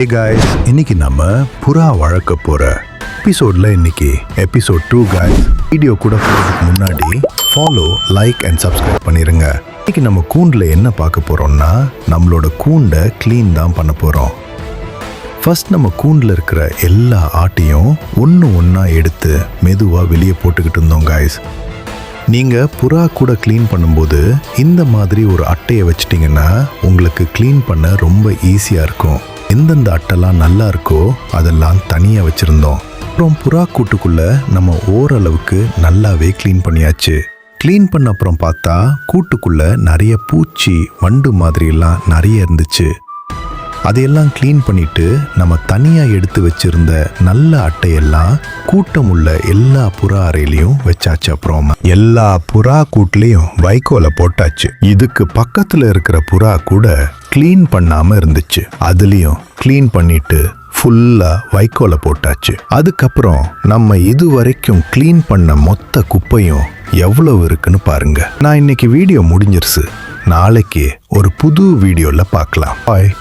Hey guys, இன்னைக்கு நம்ம புறா வளர்க்க போற எபிசோட்ல இன்னைக்கு எபிசோட் 2 guys. வீடியோ கூட போறதுக்கு முன்னாடி ஃபாலோ, லைக் அண்ட் சப்ஸ்கிரைப் பண்ணிருங்க. இன்னைக்கு நம்ம கூண்டில் என்ன பார்க்க போறோம்னா நம்மளோட கூண்டை க்ளீன் தான் பண்ண போறோம். ஃபர்ஸ்ட் நம்ம கூண்டில் இருக்கிற எல்லா ஆட்டையும் ஒன்றா எடுத்து மெதுவாக வெளியே போட்டுக்கிட்டு இருந்தோம் guys. நீங்கள் புறா கூட க்ளீன் பண்ணும்போது இந்த மாதிரி ஒரு அட்டையை வச்சிட்டிங்கன்னா உங்களுக்கு க்ளீன் பண்ண ரொம்ப ஈஸியாக இருக்கும். எந்தெந்த அட்டைலாம் நல்லா இருக்கோ அதெல்லாம் தனியாக வச்சுருந்தோம். அப்புறம் புறா கூட்டுக்குள்ளே நம்ம ஓரளவுக்கு நல்லாவே க்ளீன் பண்ணியாச்சு. க்ளீன் பண்ண அப்புறம் பார்த்தா கூட்டுக்குள்ளே நிறைய பூச்சி வண்டு மாதிரிலாம் நிறைய இருந்துச்சு. அதையெல்லாம் க்ளீன் பண்ணிட்டு நம்ம தனியாக எடுத்து வச்சிருந்த நல்ல அட்டையெல்லாம் கூட்டம் உள்ள எல்லா புறா அறையிலையும் வச்சாச்சு. அப்புறம் எல்லா புறா கூட்லேயும் வைக்கோலை போட்டாச்சு. இதுக்கு பக்கத்தில் இருக்கிற புறா கூட க்ளீன் பண்ணாமல் இருந்துச்சு. அதுலேயும் க்ளீன் பண்ணிட்டு ஃபுல்லாக வைக்கோலை போட்டாச்சு. அதுக்கப்புறம் நம்ம இது வரைக்கும் க்ளீன் பண்ண மொத்த குப்பையும் எவ்வளவு இருக்குன்னு பாருங்க. நான் இன்னைக்கு வீடியோ முடிஞ்சிருச்சு. நாளைக்கு ஒரு புது வீடியோவில் பார்க்கலாம். பாய்.